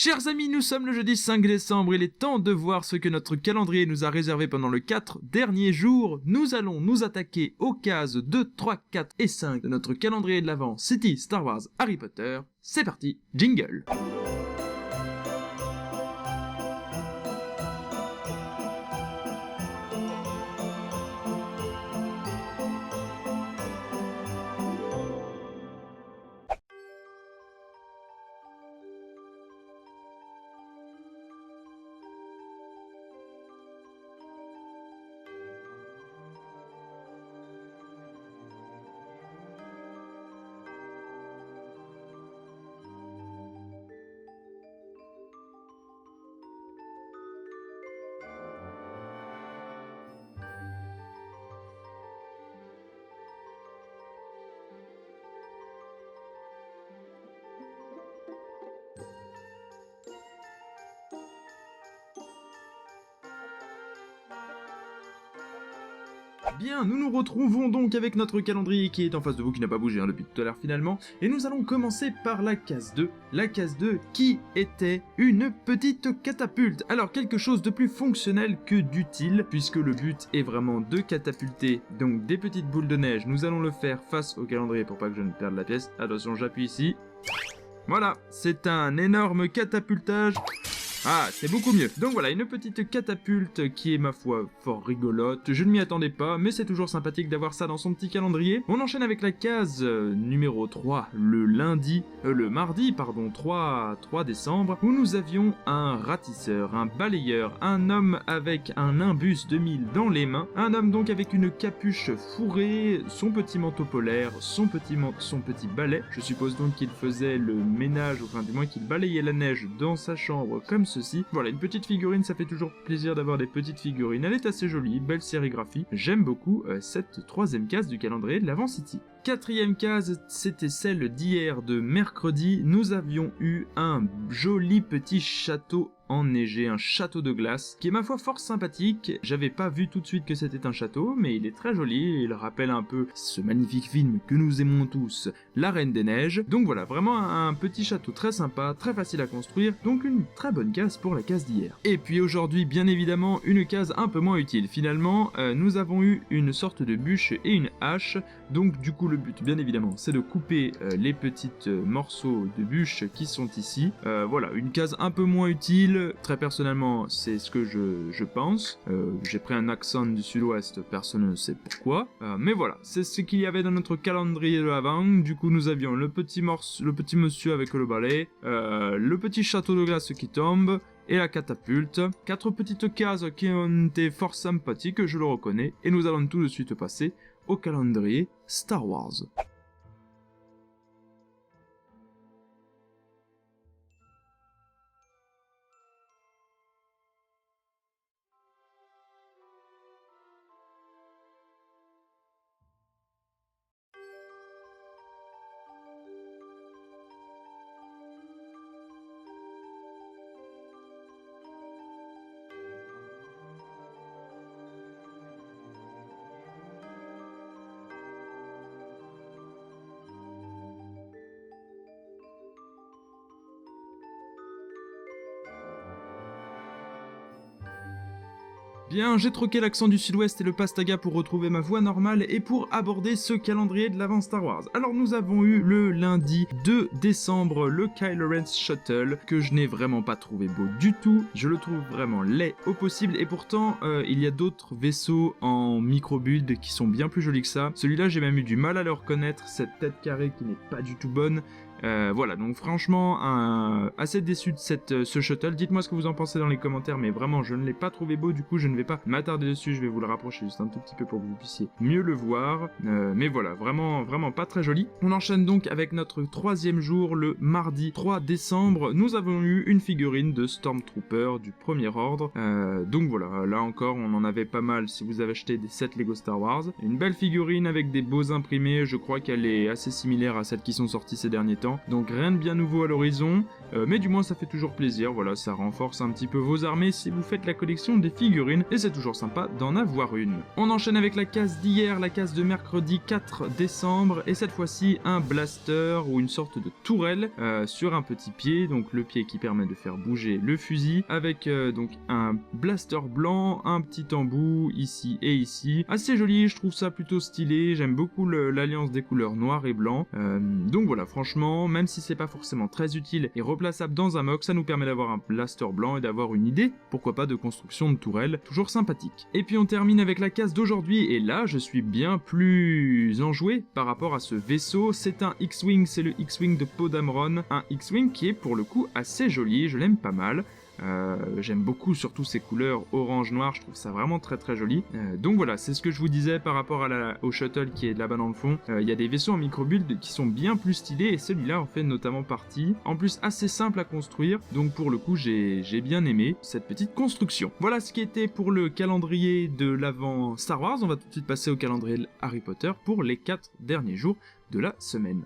Chers amis, nous sommes le jeudi 5 décembre, il est temps de voir ce que notre calendrier nous a réservé pendant les 4 derniers jours. Nous allons nous attaquer aux cases 2, 3, 4 et 5 de notre calendrier de l'Avent City, Star Wars, Harry Potter. C'est parti, jingle. Bien, nous nous retrouvons donc avec notre calendrier qui est en face de vous, qui n'a pas bougé depuis tout à l'heure finalement, et nous allons commencer par la case 2. La case 2 qui était une petite catapulte. Alors quelque chose de plus fonctionnel que d'utile, puisque le but est vraiment de catapulter donc des petites boules de neige. Nous allons le faire face au calendrier pour pas que je ne perde la pièce. Attention, j'appuie ici. Voilà, c'est un énorme catapultage. Ah, c'est beaucoup mieux. Donc voilà, une petite catapulte qui est, ma foi, fort rigolote. Je ne m'y attendais pas, mais c'est toujours sympathique d'avoir ça dans son petit calendrier. On enchaîne avec la case numéro 3, le mardi 3 décembre, où nous avions un ratisseur, un balayeur, un homme avec un imbus 2000 dans les mains, un homme donc avec une capuche fourrée, son petit manteau polaire, son petit balai. Je suppose donc qu'il faisait le ménage, enfin du moins qu'il balayait la neige dans sa chambre comme ceci. Voilà, une petite figurine, ça fait toujours plaisir d'avoir des petites figurines. Elle est assez jolie, belle sérigraphie. J'aime beaucoup cette troisième case du calendrier de l'Avent City. Quatrième case, c'était celle d'hier de mercredi. Nous avions eu un joli petit château enneigé, un château de glace, qui est ma foi fort sympathique. J'avais pas vu tout de suite que c'était un château, mais il est très joli, il rappelle un peu ce magnifique film que nous aimons tous, La Reine des Neiges. Donc voilà, vraiment un petit château très sympa, très facile à construire, donc une très bonne case pour la case d'hier. Et puis aujourd'hui, bien évidemment, une case un peu moins utile. Finalement, nous avons eu une sorte de bûche et une hache, donc du coup le but, bien évidemment, c'est de couper les petits morceaux de bûche qui sont ici. Voilà, une case un peu moins utile. Très personnellement, c'est ce que je pense. J'ai pris un accent du sud-ouest, personne ne sait pourquoi. Mais voilà, c'est ce qu'il y avait dans notre calendrier de l'Avent. Du coup, nous avions le petit monsieur avec le balai, le petit château de glace qui tombe, et la catapulte. 4 petites cases qui ont été fort sympathiques, je le reconnais. Et nous allons tout de suite passer au calendrier Star Wars. Bien, j'ai troqué l'accent du sud-ouest et le pastaga pour retrouver ma voix normale et pour aborder ce calendrier de l'Avent Star Wars. Alors nous avons eu le lundi 2 décembre le Kylo Ren Shuttle, que je n'ai vraiment pas trouvé beau du tout. Je le trouve vraiment laid au possible, et pourtant il y a d'autres vaisseaux en micro-build qui sont bien plus jolis que ça. Celui-là, j'ai même eu du mal à le reconnaître, cette tête carrée qui n'est pas du tout bonne. Voilà, donc franchement, assez déçu de ce shuttle. Dites-moi ce que vous en pensez dans les commentaires, mais vraiment, je ne l'ai pas trouvé beau, du coup, je ne vais pas m'attarder dessus, je vais vous le rapprocher juste un tout petit peu pour que vous puissiez mieux le voir. Mais voilà, vraiment pas très joli. On enchaîne donc avec notre troisième jour, le mardi 3 décembre. Nous avons eu une figurine de Stormtrooper du Premier Ordre. Donc voilà, là encore, on en avait pas mal si vous avez acheté des sets Lego Star Wars. Une belle figurine avec des beaux imprimés, je crois qu'elle est assez similaire à celles qui sont sorties ces derniers temps. temps. Donc rien de bien nouveau à l'horizon, mais du moins ça fait toujours plaisir, voilà, ça renforce un petit peu vos armées si vous faites la collection des figurines, et c'est toujours sympa d'en avoir une. On enchaîne avec la case d'hier, la case de mercredi 4 décembre, et cette fois-ci un blaster ou une sorte de tourelle sur un petit pied, donc le pied qui permet de faire bouger le fusil, avec donc un blaster blanc, un petit embout ici et ici, assez joli, je trouve ça plutôt stylé, j'aime beaucoup l'alliance des couleurs noir et blanc, donc voilà, franchement, même si c'est pas forcément très utile et replaçable dans un MOC, ça nous permet d'avoir un blaster blanc et d'avoir une idée, pourquoi pas, de construction de tourelle, toujours sympathique. Et puis on termine avec la case d'aujourd'hui, et là je suis bien plus enjoué par rapport à ce vaisseau, c'est un X-Wing, c'est le X-Wing de Poe Dameron, un X-Wing qui est pour le coup assez joli, je l'aime pas mal. J'aime beaucoup surtout ces couleurs orange-noir, je trouve ça vraiment très très joli. Donc voilà, c'est ce que je vous disais par rapport au shuttle qui est là-bas dans le fond. Il y a des vaisseaux en micro-build qui sont bien plus stylés et celui-là en fait notamment partie. En plus assez simple à construire, donc pour le coup j'ai bien aimé cette petite construction. Voilà ce qui était pour le calendrier de l'avant Star Wars. On va tout de suite passer au calendrier Harry Potter pour les 4 derniers jours de la semaine.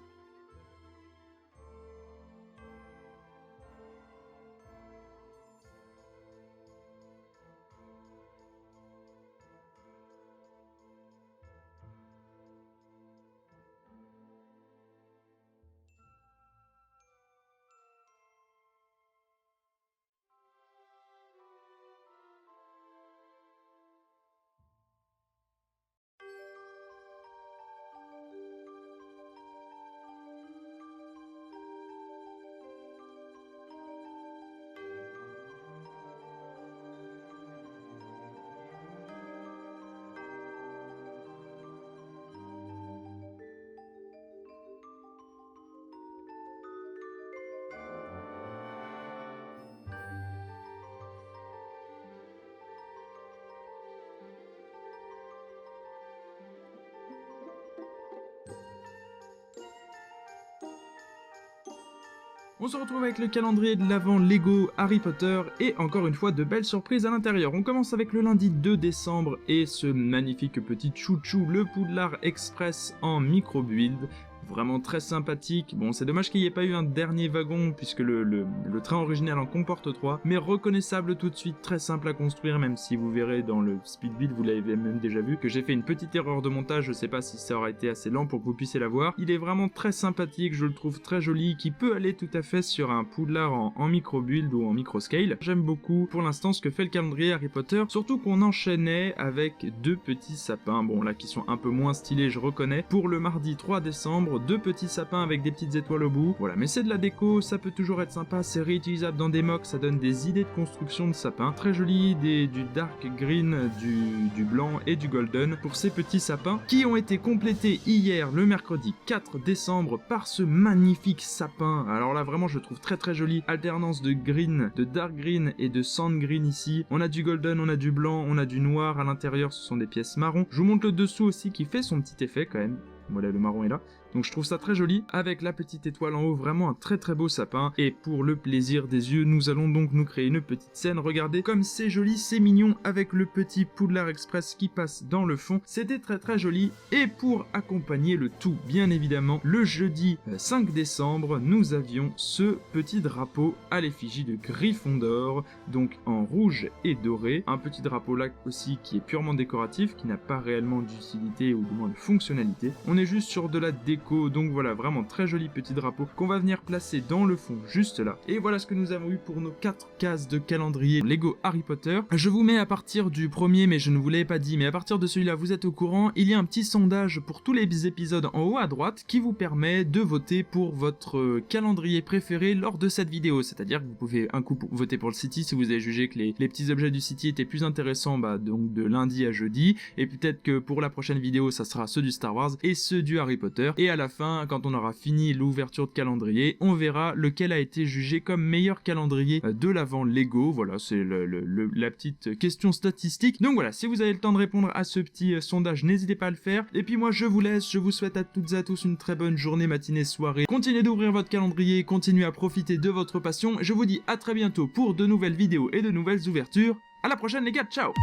On se retrouve avec le calendrier de l'avant Lego Harry Potter et encore une fois de belles surprises à l'intérieur. On commence avec le lundi 2 décembre et ce magnifique petit chouchou, le Poudlard Express en micro-build. Vraiment très sympathique. Bon, c'est dommage qu'il n'y ait pas eu un dernier wagon puisque le train original en comporte 3, mais reconnaissable tout de suite, très simple à construire, même si vous verrez dans le speed build, vous l'avez même déjà vu, que j'ai fait une petite erreur de montage, je sais pas si ça aurait été assez lent pour que vous puissiez la voir. Il est vraiment très sympathique, je le trouve très joli, qui peut aller tout à fait sur un Poudlard en micro-build ou en micro-scale. J'aime beaucoup pour l'instant ce que fait le calendrier Harry Potter, surtout qu'on enchaînait avec 2 petits sapins, bon là qui sont un peu moins stylés, je reconnais, pour le mardi 3 décembre, 2 petits sapins avec des petites étoiles au bout. Voilà, mais c'est de la déco, ça peut toujours être sympa, c'est réutilisable dans des mocks, ça donne des idées de construction de sapins. Très joli, du dark green, du blanc et du golden pour ces petits sapins qui ont été complétés hier, le mercredi 4 décembre, par ce magnifique sapin. Alors là, vraiment, je le trouve très très joli. Alternance de green, de dark green et de sand green ici. On a du golden, on a du blanc, on a du noir. À l'intérieur, ce sont des pièces marron. Je vous montre le dessous aussi qui fait son petit effet quand même. Voilà, le marron est là. Donc je trouve ça très joli, avec la petite étoile en haut, vraiment un très très beau sapin. Et pour le plaisir des yeux, nous allons donc nous créer une petite scène. Regardez comme c'est joli, c'est mignon, avec le petit Poudlard Express qui passe dans le fond. C'était très très joli. Et pour accompagner le tout, bien évidemment, le jeudi 5 décembre, nous avions ce petit drapeau à l'effigie de Gryffondor, donc en rouge et doré. Un petit drapeau là aussi qui est purement décoratif, qui n'a pas réellement d'utilité ou du moins de fonctionnalité. On est juste sur de la déco. Donc voilà, vraiment très joli petit drapeau qu'on va venir placer dans le fond juste là. Et voilà ce que nous avons eu pour nos 4 cases de calendrier Lego Harry Potter. Je vous mets à partir du premier, mais je ne vous l'avais pas dit, mais à partir de celui-là vous êtes au courant, il y a un petit sondage pour tous les épisodes en haut à droite qui vous permet de voter pour votre calendrier préféré lors de cette vidéo. C'est-à-dire que vous pouvez un coup voter pour le City si vous avez jugé que les petits objets du City étaient plus intéressants, donc de lundi à jeudi, et peut-être que pour la prochaine vidéo ça sera ceux du Star Wars et ceux du Harry Potter. Et à la fin, quand on aura fini l'ouverture de calendrier, on verra lequel a été jugé comme meilleur calendrier de l'avant Lego. Voilà, c'est la petite question statistique. Donc voilà, si vous avez le temps de répondre à ce petit sondage, n'hésitez pas à le faire. Et puis moi, je vous laisse, je vous souhaite à toutes et à tous une très bonne journée, matinée, soirée. Continuez d'ouvrir votre calendrier, continuez à profiter de votre passion. Je vous dis à très bientôt pour de nouvelles vidéos et de nouvelles ouvertures. À la prochaine les gars, ciao!